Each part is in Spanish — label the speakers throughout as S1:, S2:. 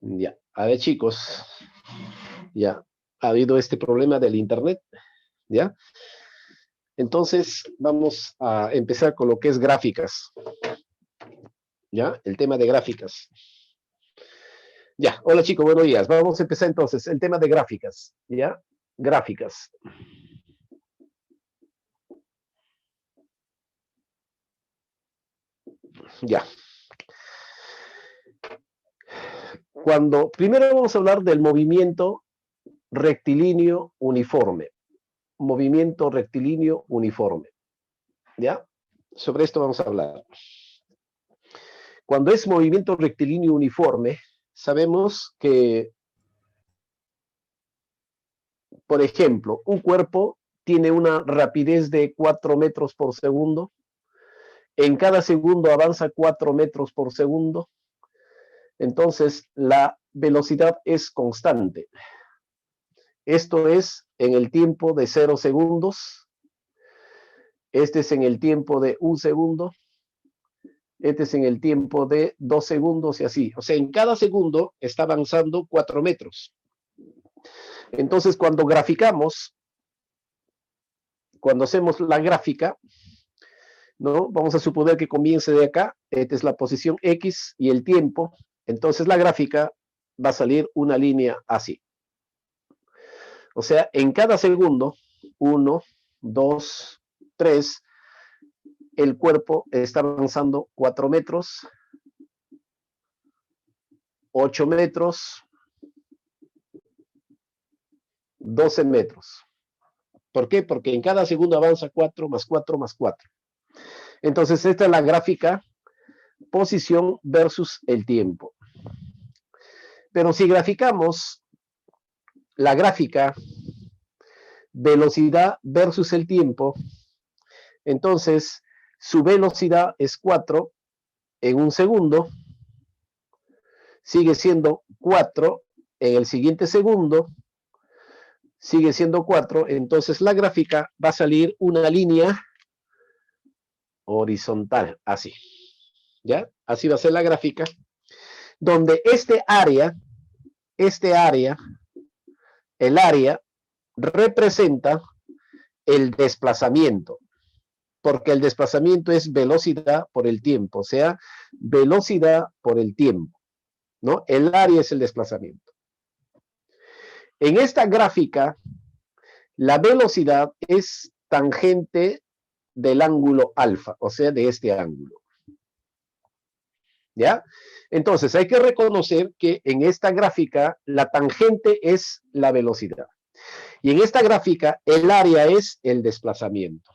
S1: Ya, a ver chicos, ya, ha habido este problema del internet, ¿ya? Entonces, vamos a empezar con lo que es gráficas, ¿ya? El tema de gráficas. Ya, hola chicos, buenos días. Vamos a empezar entonces el tema de gráficas, ¿ya? Gráficas. Ya. Primero vamos a hablar del movimiento rectilíneo uniforme. Movimiento rectilíneo uniforme, ¿ya? Sobre esto vamos a hablar. Cuando es movimiento rectilíneo uniforme, sabemos que, por ejemplo, un cuerpo tiene una rapidez de 4 metros por segundo. En cada segundo avanza 4 metros por segundo. Entonces, la velocidad es constante. Esto es en el tiempo de 0 segundos. Este es en el tiempo de 1 segundo. Este es en el tiempo de 2 segundos y así. O sea, en cada segundo está avanzando 4 metros. Entonces, cuando graficamos, cuando hacemos la gráfica, ¿no? Vamos a suponer que comience de acá. Esta es la posición X y el tiempo. Entonces, la gráfica va a salir una línea así. O sea, en cada segundo, 1, 2, 3, el cuerpo está avanzando 4 metros, 8 metros, 12 metros. ¿Por qué? Porque en cada segundo avanza 4 más 4 más 4. Entonces, esta es la gráfica posición versus el tiempo. Pero si graficamos la gráfica velocidad versus el tiempo, entonces su velocidad es 4 en un segundo, sigue siendo 4 en el siguiente segundo, sigue siendo 4, entonces la gráfica va a salir una línea horizontal, así, ¿ya? Así va a ser la gráfica, donde el área representa el desplazamiento, porque el desplazamiento es velocidad por el tiempo, o sea, velocidad por el tiempo, ¿no? El área es el desplazamiento. En esta gráfica, la velocidad es tangente del ángulo alfa, o sea, de este ángulo. ¿Ya? Entonces, hay que reconocer que en esta gráfica, la tangente es la velocidad. Y en esta gráfica, el área es el desplazamiento.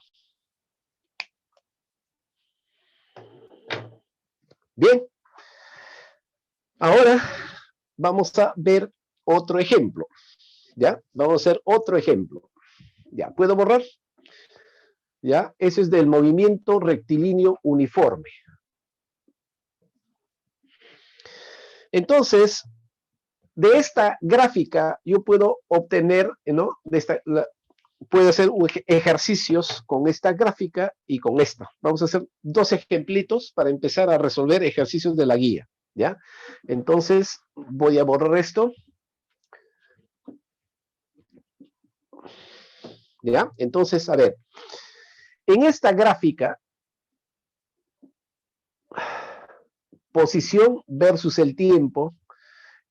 S1: Bien. Ahora vamos a ver otro ejemplo. ¿Ya? Vamos a hacer otro ejemplo. ¿Ya? ¿Puedo borrar? ¿Ya? Ese es del movimiento rectilíneo uniforme. Entonces, de esta gráfica yo puedo obtener, ¿no? Puedo hacer ejercicios con esta gráfica y con esta. Vamos a hacer dos ejemplitos para empezar a resolver ejercicios de la guía, ¿ya? Entonces, voy a borrar esto. ¿Ya? Entonces, a ver, en esta gráfica, posición versus el tiempo,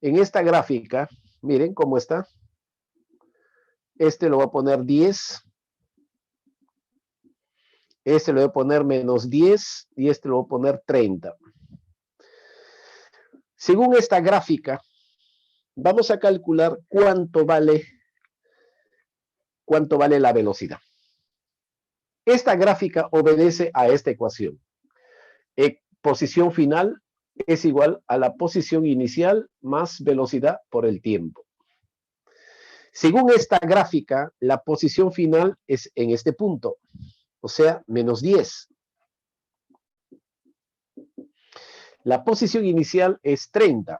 S1: en esta gráfica, miren cómo está. Este lo voy a poner 10. Este lo voy a poner menos 10 y este lo voy a poner 30. Según esta gráfica, vamos a calcular cuánto vale la velocidad. Esta gráfica obedece a esta ecuación. Posición final es igual a la posición inicial más velocidad por el tiempo. Según esta gráfica, la posición final es en este punto, o sea, menos 10. La posición inicial es 30.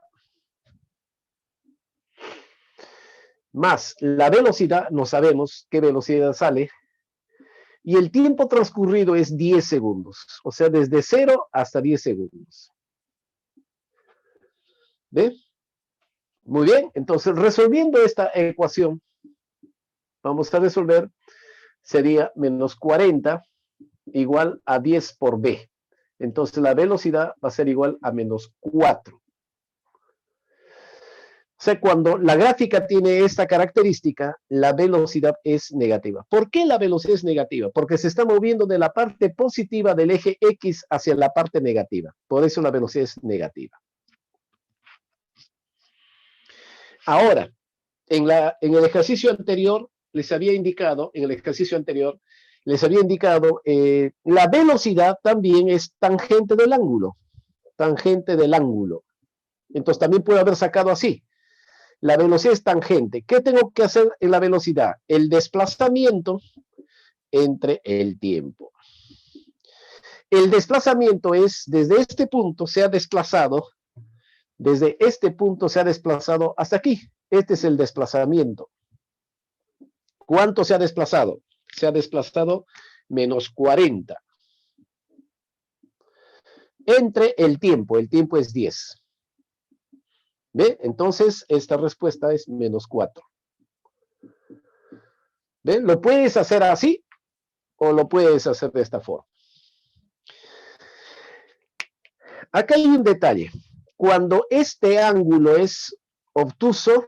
S1: Más la velocidad, no sabemos qué velocidad sale, y el tiempo transcurrido es 10 segundos, o sea, desde 0 hasta 10 segundos. ¿Ve? Muy bien, entonces resolviendo esta ecuación, vamos a resolver, sería menos 40 igual a 10 por b. Entonces la velocidad va a ser igual a menos 4. O sea, cuando la gráfica tiene esta característica, la velocidad es negativa. ¿Por qué la velocidad es negativa? Porque se está moviendo de la parte positiva del eje X hacia la parte negativa. Por eso la velocidad es negativa. Ahora, en el ejercicio anterior, les había indicado, la velocidad también es tangente del ángulo. Tangente del ángulo. Entonces también puede haber sacado así. La velocidad es tangente. ¿Qué tengo que hacer en la velocidad? El desplazamiento entre el tiempo. El desplazamiento es, desde este punto se ha desplazado, hasta aquí. Este es el desplazamiento. ¿Cuánto se ha desplazado? Se ha desplazado menos 40. Entre el tiempo es 10. ¿Ve? Entonces, esta respuesta es menos 4. ¿Ve? Lo puedes hacer así o lo puedes hacer de esta forma. Acá hay un detalle. Cuando este ángulo es obtuso,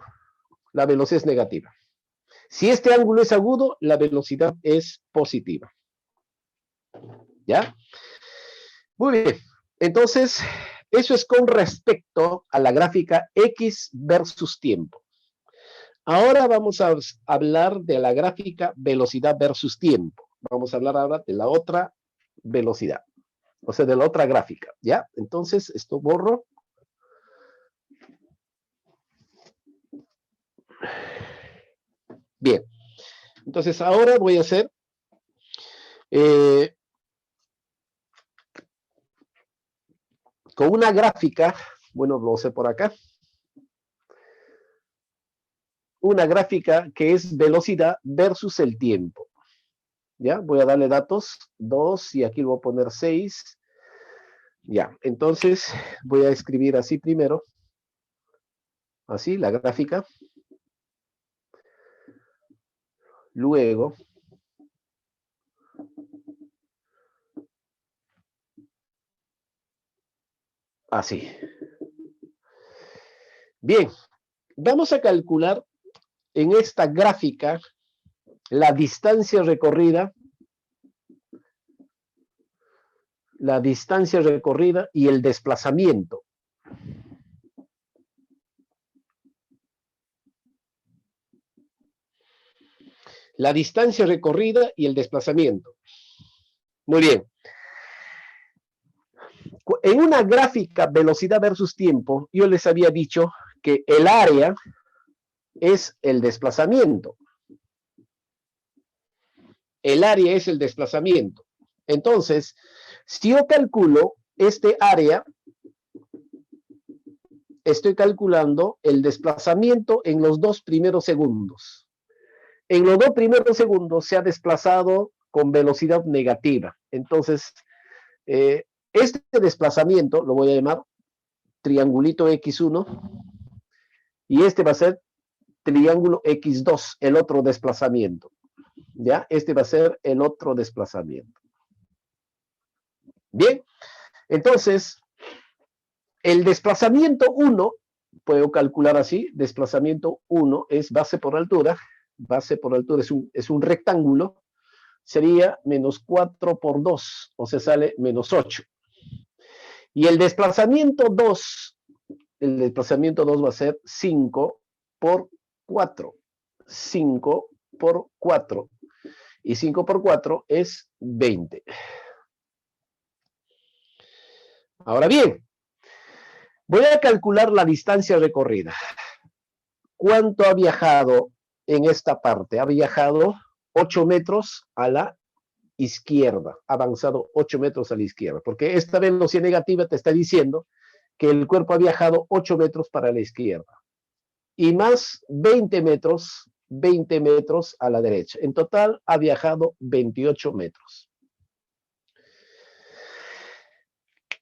S1: la velocidad es negativa. Si este ángulo es agudo, la velocidad es positiva. ¿Ya? Muy bien. Entonces, eso es con respecto a la gráfica X versus tiempo. Ahora vamos a hablar de la gráfica velocidad versus tiempo. Vamos a hablar ahora de la otra velocidad. O sea, de la otra gráfica. ¿Ya? Entonces, esto borro. Bien. Entonces, ahora voy a hacer con una gráfica, bueno, lo sé por acá, una gráfica que es velocidad versus el tiempo. ¿Ya? Voy a darle datos, 2, y aquí voy a poner 6. Ya, entonces voy a escribir así primero, así, la gráfica. Luego, así. Bien, vamos a calcular en esta gráfica la distancia recorrida y el desplazamiento. La distancia recorrida y el desplazamiento. Muy bien. En una gráfica velocidad versus tiempo, yo les había dicho que el área es el desplazamiento. El área es el desplazamiento. Entonces, si yo calculo este área, estoy calculando el desplazamiento en los 2 primeros segundos. En los 2 primeros segundos se ha desplazado con velocidad negativa. Entonces, este desplazamiento lo voy a llamar triangulito X1 y este va a ser triángulo X2, el otro desplazamiento. ¿Ya? Este va a ser el otro desplazamiento. Bien, entonces, el desplazamiento 1, puedo calcular así, desplazamiento 1 es base por altura es un rectángulo, sería menos 4 por 2, o sea, sale menos 8. Y el desplazamiento 2 va a ser 5 por 4. 5 por 4. Y 5 por 4 es 20. Ahora bien, voy a calcular la distancia recorrida. ¿Cuánto ha viajado en esta parte? Ha viajado 8 metros a la izquierda, ha avanzado 8 metros a la izquierda, porque esta velocidad negativa te está diciendo que el cuerpo ha viajado 8 metros para la izquierda. Y más 20 metros a la derecha. En total ha viajado 28 metros.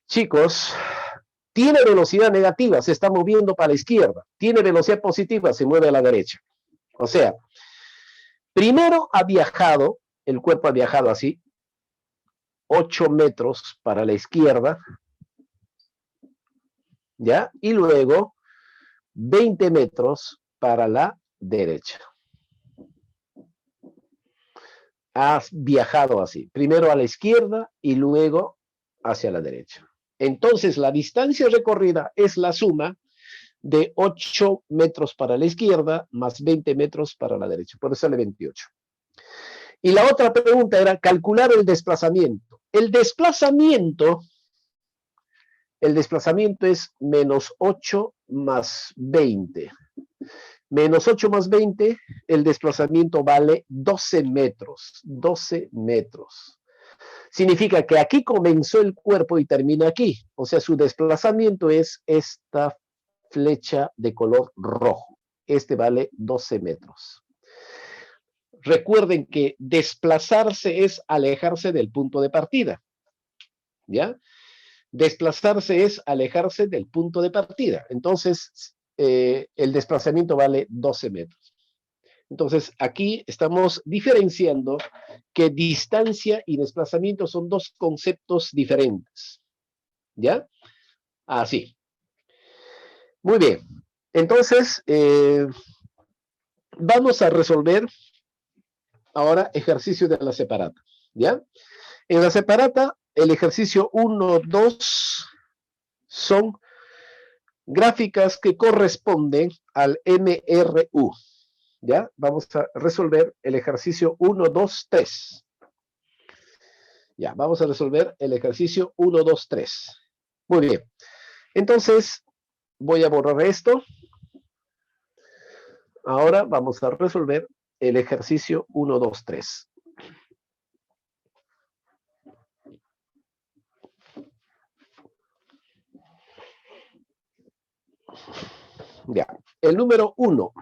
S1: Chicos, Tiene velocidad negativa, se está moviendo para la izquierda. Tiene velocidad positiva, se mueve a la derecha. O sea, primero ha viajado, el cuerpo ha viajado así, 8 metros para la izquierda, ¿ya? Y luego 20 metros para la derecha. Has viajado así, primero a la izquierda y luego hacia la derecha. Entonces, la distancia recorrida es la suma de 8 metros para la izquierda más 20 metros para la derecha. Por eso sale 28. Y la otra pregunta era calcular el desplazamiento. El desplazamiento es menos 8 más 20. Menos 8 más 20, el desplazamiento vale 12 metros. 12 metros. Significa que aquí comenzó el cuerpo y termina aquí. O sea, su desplazamiento es esta flecha de color rojo. Este vale 12 metros. Recuerden que desplazarse es alejarse del punto de partida. ¿Ya? Desplazarse es alejarse del punto de partida. Entonces, el desplazamiento vale 12 metros. Entonces, aquí estamos diferenciando que distancia y desplazamiento son dos conceptos diferentes. ¿Ya? Así. Muy bien. Entonces, vamos a resolver ahora ejercicio de la separata. ¿Ya? En la separata, el ejercicio 1, 2 son gráficas que corresponden al MRU. ¿Ya? Vamos a resolver el ejercicio 1, 2, 3. Ya, vamos a resolver el ejercicio 1, 2, 3. Muy bien. Entonces, voy a borrar esto. Ahora vamos a resolver el ejercicio 1, 2, 3. Ya, el número 1.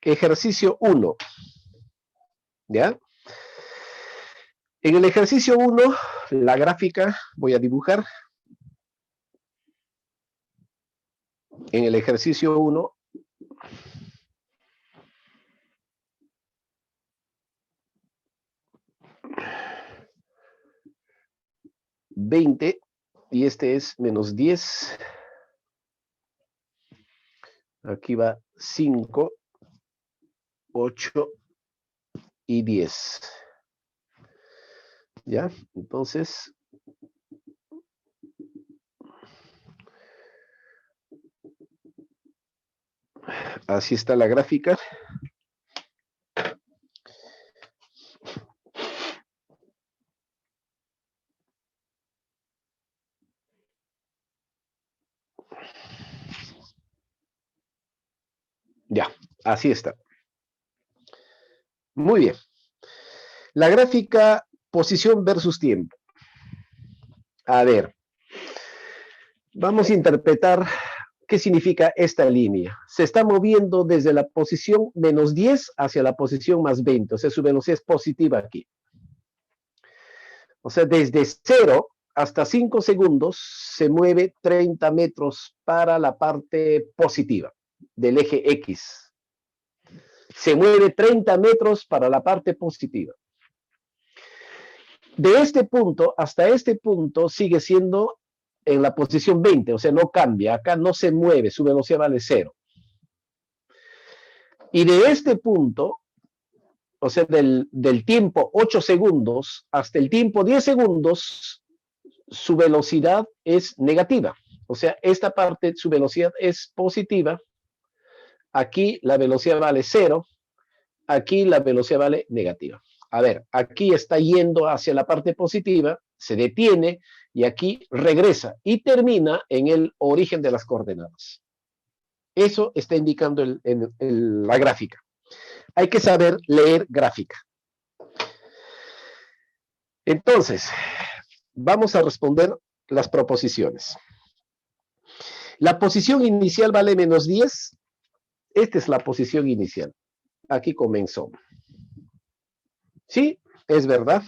S1: Ejercicio 1. ¿Ya? En el ejercicio 1, la gráfica, voy a dibujar. En el ejercicio 1, $20, y este es menos 10. Aquí va 5, 8 y 10. ¿Ya? Entonces, así está la gráfica. Ya, así está. Muy bien. La gráfica posición versus tiempo. A ver, vamos a interpretar qué significa esta línea. Se está moviendo desde la posición menos 10 hacia la posición más 20. O sea, su velocidad es positiva aquí. O sea, desde 0 hasta 5 segundos se mueve 30 metros para la parte positiva del eje X. Se mueve 30 metros para la parte positiva. De este punto hasta este punto sigue siendo en la posición 20, o sea, no cambia, acá no se mueve, su velocidad vale 0. Y de este punto, o sea, del tiempo 8 segundos hasta el tiempo 10 segundos, su velocidad es negativa. O sea, esta parte, su velocidad es positiva. Aquí la velocidad vale 0. Aquí la velocidad vale negativa. A ver, aquí está yendo hacia la parte positiva, se detiene y aquí regresa y termina en el origen de las coordenadas. Eso está indicando la gráfica. Hay que saber leer gráfica. Entonces, vamos a responder las proposiciones. La posición inicial vale menos 10. Esta es la posición inicial. Aquí comenzó. Sí, es verdad.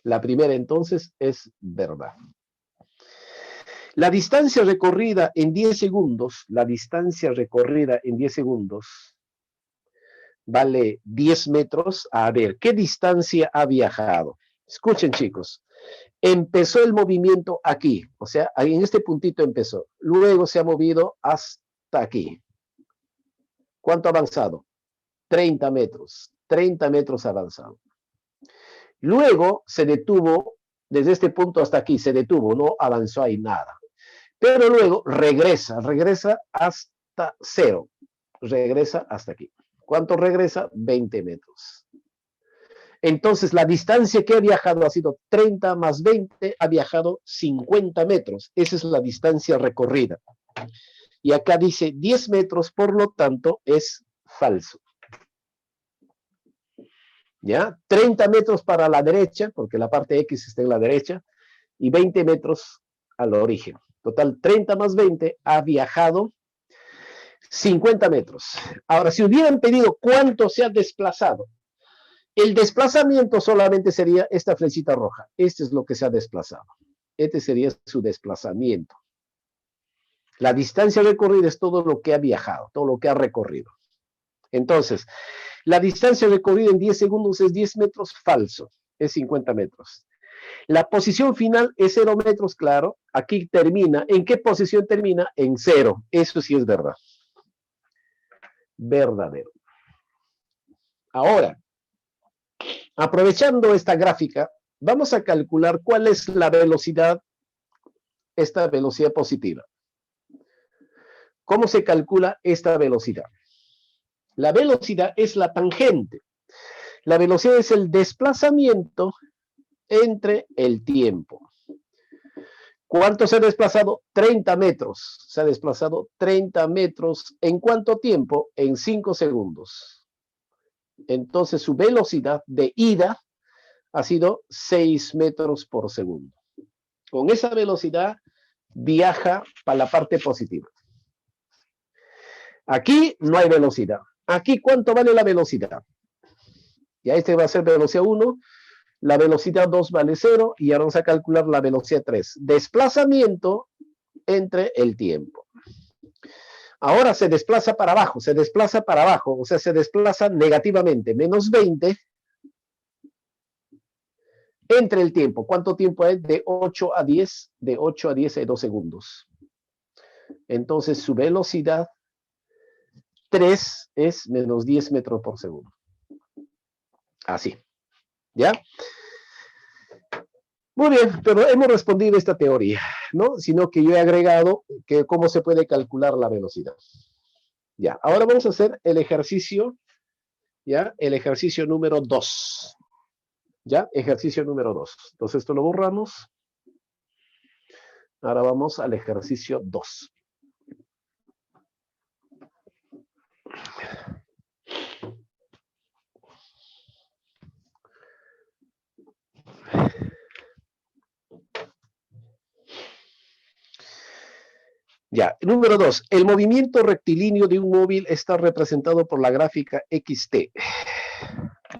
S1: La primera entonces es verdad. La distancia recorrida en 10 segundos, vale 10 metros. A ver, ¿qué distancia ha viajado? Escuchen, chicos. Empezó el movimiento aquí, o sea, ahí en este puntito empezó. Luego se ha movido hasta aquí. ¿Cuánto ha avanzado? 30 metros. 30 metros avanzado. Luego se detuvo, desde este punto hasta aquí, se detuvo, no avanzó ahí nada. Pero luego regresa hasta cero. Regresa hasta aquí. ¿Cuánto regresa? 20 metros. Entonces, la distancia que ha viajado ha sido 30 más 20, ha viajado 50 metros. Esa es la distancia recorrida. Y acá dice 10 metros, por lo tanto, es falso. ¿Ya? 30 metros para la derecha, porque la parte X está en la derecha, y 20 metros al origen. Total, 30 más 20 ha viajado 50 metros. Ahora, si hubieran pedido cuánto se ha desplazado, el desplazamiento solamente sería esta flechita roja. Este es lo que se ha desplazado. Este sería su desplazamiento. La distancia recorrida es todo lo que ha viajado, todo lo que ha recorrido. Entonces, la distancia recorrida en 10 segundos es 10 metros, falso, es 50 metros. La posición final es 0 metros, claro. Aquí termina. ¿En qué posición termina? En 0. Eso sí es verdad. Verdadero. Ahora, aprovechando esta gráfica, vamos a calcular cuál es la velocidad, esta velocidad positiva. ¿Cómo se calcula esta velocidad? La velocidad es la tangente. La velocidad es el desplazamiento entre el tiempo. ¿Cuánto se ha desplazado? 30 metros. Se ha desplazado 30 metros. ¿En cuánto tiempo? En 5 segundos. Entonces su velocidad de ida ha sido 6 metros por segundo. Con esa velocidad viaja para la parte positiva. Aquí no hay velocidad. Aquí, ¿cuánto vale la velocidad? Ya este va a ser velocidad 1. La velocidad 2 vale 0 y ahora vamos a calcular la velocidad 3. Desplazamiento entre el tiempo. Ahora se desplaza para abajo, o sea, se desplaza negativamente, menos 20 entre el tiempo. ¿Cuánto tiempo es? De 8 a 10, de 8 a 10 hay 2 segundos. Entonces su velocidad 3 es menos 10 metros por segundo. Así, ¿ya? Muy bien, pero hemos respondido esta teoría, ¿no? Sino que yo he agregado que cómo se puede calcular la velocidad. Ya, ahora vamos a hacer el ejercicio, ¿ya? El ejercicio número 2. ¿Ya? Ejercicio número 2. Entonces esto lo borramos. Ahora vamos al ejercicio 2. Ya, número 2. El movimiento rectilíneo de un móvil está representado por la gráfica XT.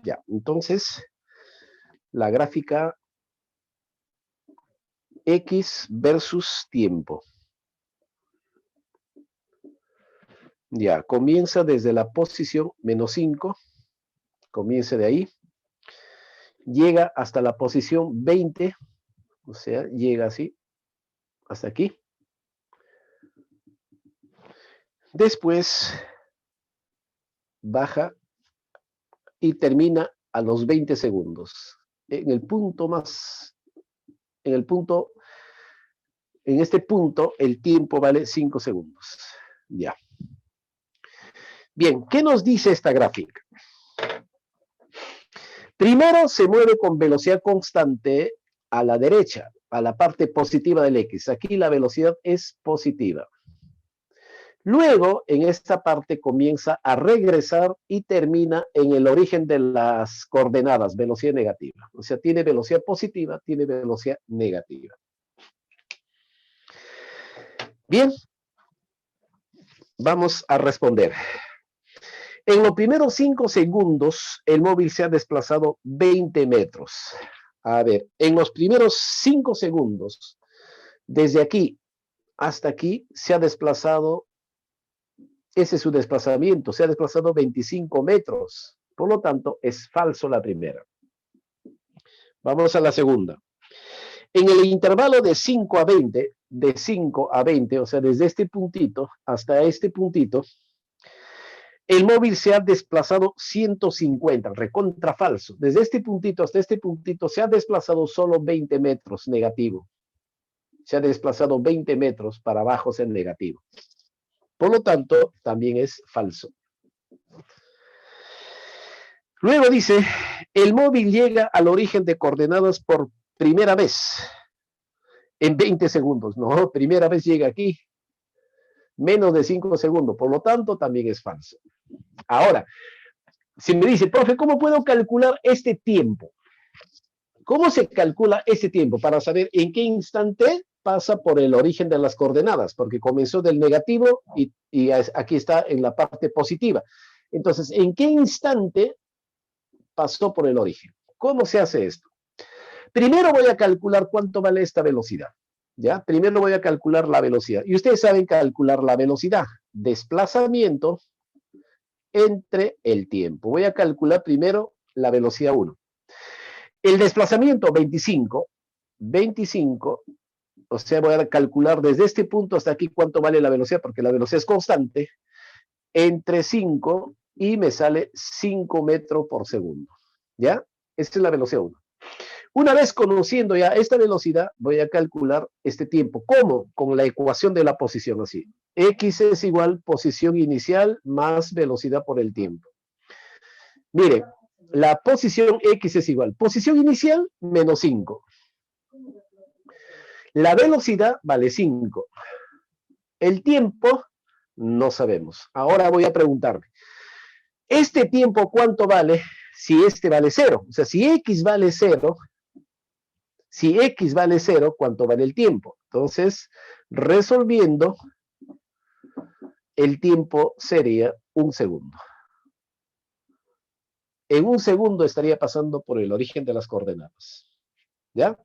S1: Ya, entonces, la gráfica X versus tiempo. Ya, comienza desde la posición menos 5. Comienza de ahí. Llega hasta la posición 20. O sea, llega así. Hasta aquí. Después baja y termina a los 20 segundos. En este punto, el tiempo vale 5 segundos. Ya. Bien, ¿qué nos dice esta gráfica? Primero se mueve con velocidad constante a la derecha, a la parte positiva del X. Aquí la velocidad es positiva. Luego, en esta parte comienza a regresar y termina en el origen de las coordenadas, velocidad negativa. O sea, tiene velocidad positiva, tiene velocidad negativa. Bien, vamos a responder. En los primeros 5 segundos, el móvil se ha desplazado 20 metros. A ver, en los primeros 5 segundos, desde aquí hasta aquí se ha desplazado, ese es su desplazamiento, se ha desplazado 25 metros. Por lo tanto, es falso la primera. Vamos a la segunda. En el intervalo de 5 a 20, o sea, desde este puntito hasta este puntito, el móvil se ha desplazado 150, recontra falso. Desde este puntito hasta este puntito se ha desplazado solo 20 metros, negativo. Se ha desplazado 20 metros para abajo, ser negativo. Por lo tanto, también es falso. Luego dice, el móvil llega al origen de coordenadas por primera vez en 20 segundos. No, primera vez llega aquí. Menos de 5 segundos. Por lo tanto, también es falso. Ahora, si me dice, profe, ¿cómo puedo calcular este tiempo? ¿Cómo se calcula ese tiempo? Para saber en qué instante pasa por el origen de las coordenadas, porque comenzó del negativo y aquí está en la parte positiva. Entonces, ¿en qué instante pasó por el origen? ¿Cómo se hace esto? Primero voy a calcular cuánto vale esta velocidad. ¿Ya? Primero voy a calcular la velocidad. Y ustedes saben calcular la velocidad. Desplazamiento entre el tiempo. Voy a calcular primero la velocidad 1. El desplazamiento 25, o sea, voy a calcular desde este punto hasta aquí cuánto vale la velocidad, porque la velocidad es constante, entre 5 y me sale 5 metros por segundo. ¿Ya? Esta es la velocidad 1. Una vez conociendo ya esta velocidad, voy a calcular este tiempo. ¿Cómo? Con la ecuación de la posición así. X es igual posición inicial más velocidad por el tiempo. Mire, la posición X es igual. Posición inicial menos 5. La velocidad vale 5. El tiempo no sabemos. Ahora voy a preguntarme. ¿Este tiempo cuánto vale si este vale 0? O sea, si X vale 0... Si X vale 0, ¿cuánto vale el tiempo? Entonces, resolviendo, el tiempo sería 1 segundo. En 1 segundo estaría pasando por el origen de las coordenadas. ¿Ya?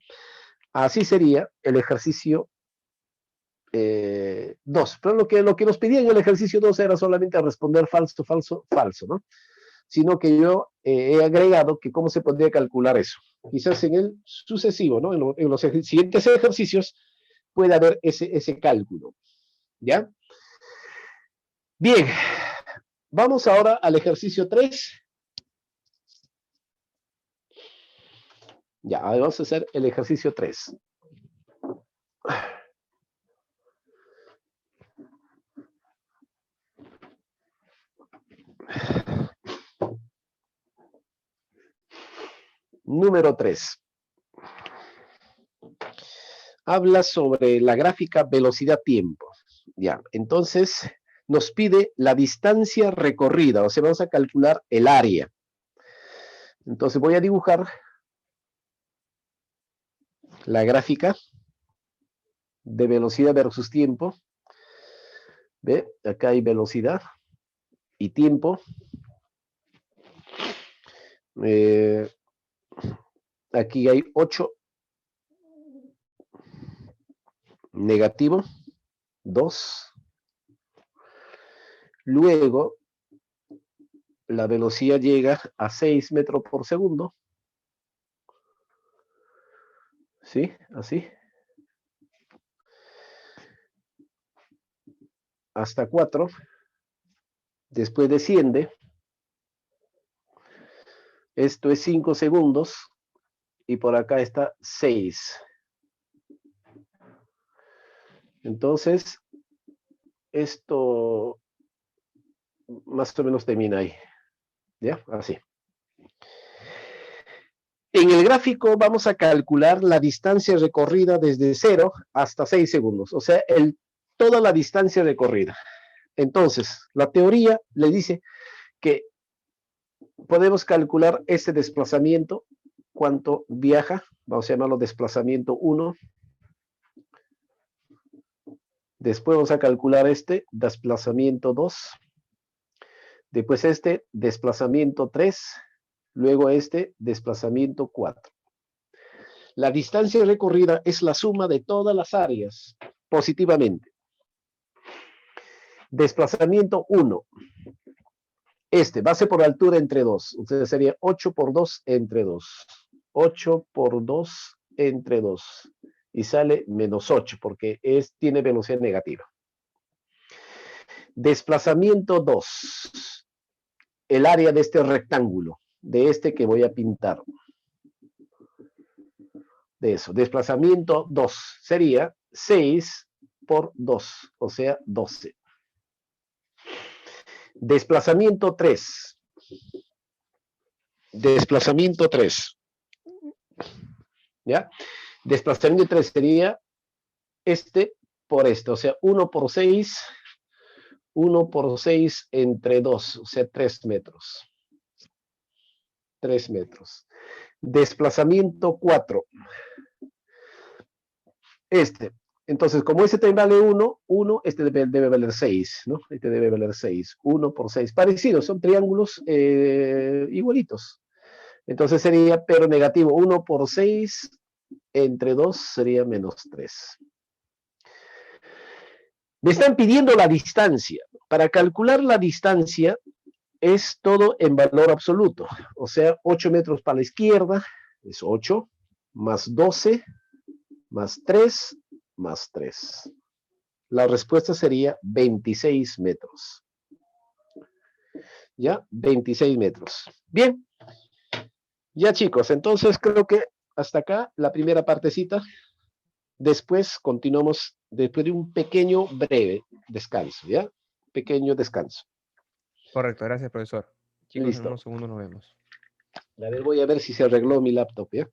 S1: Así sería el ejercicio 2. Pero lo que nos pedía en el ejercicio 2 era solamente responder falso, falso, falso, ¿no? Sino que yo he agregado que cómo se podría calcular eso. Quizás en el sucesivo, ¿no? En los siguientes ejercicios puede haber ese cálculo. ¿Ya? Bien, vamos ahora al ejercicio 3. Ya, vamos a hacer el ejercicio 3. Número 3. Habla sobre la gráfica velocidad-tiempo. Ya, entonces nos pide la distancia recorrida, o sea, vamos a calcular el área. Entonces voy a dibujar la gráfica de velocidad versus tiempo. ¿Ve? Acá hay velocidad y tiempo. Aquí hay 8. Negativo. 2. Luego, la velocidad llega a 6 metros por segundo. ¿Sí? Así. Hasta 4. Después desciende. Esto es 5 segundos. Y por acá está 6. Entonces, esto más o menos termina ahí. ¿Ya? Así. En el gráfico vamos a calcular la distancia recorrida desde 0 hasta 6 segundos. O sea, toda la distancia recorrida. Entonces, la teoría le dice que podemos calcular este desplazamiento, cuánto viaja. Vamos a llamarlo desplazamiento 1. Después vamos a calcular este desplazamiento 2. Después este desplazamiento 3. Luego este desplazamiento 4. La distancia recorrida es la suma de todas las áreas positivamente. Desplazamiento 1. Base por altura entre 2. Entonces sería 8 por 2 entre 2. 8 por 2 entre 2. Y sale menos 8 porque tiene velocidad negativa. Desplazamiento 2. El área de este rectángulo, de este que voy a pintar. De eso. Desplazamiento 2 sería 6 por 2, o sea, 12. Desplazamiento 3. Desplazamiento 3. ¿Ya? Desplazamiento 3 sería por o sea, 1 por 6, 1 por 6 entre 2, o sea, 3 metros. 3 metros. Desplazamiento 4. Entonces, como también vale 1, debe valer 6, ¿no? Debe valer 6. 1 por 6. Parecidos, son triángulos igualitos. Entonces sería, pero negativo, 1 por 6 entre 2 sería menos 3. Me están pidiendo la distancia. Para calcular la distancia es todo en valor absoluto. O sea, 8 metros para la izquierda es 8, más 12, más 3, más 3. La respuesta sería 26 metros. ¿Ya? 26 metros. Bien. Ya, chicos, entonces creo que hasta acá la primera partecita. Después continuamos después de un pequeño breve descanso, ¿ya? Pequeño descanso.
S2: Correcto, gracias, profesor. Chicos, en
S1: Listo.
S2: unos segundos nos vemos.
S1: A ver, voy a ver si se arregló mi laptop, ¿ya?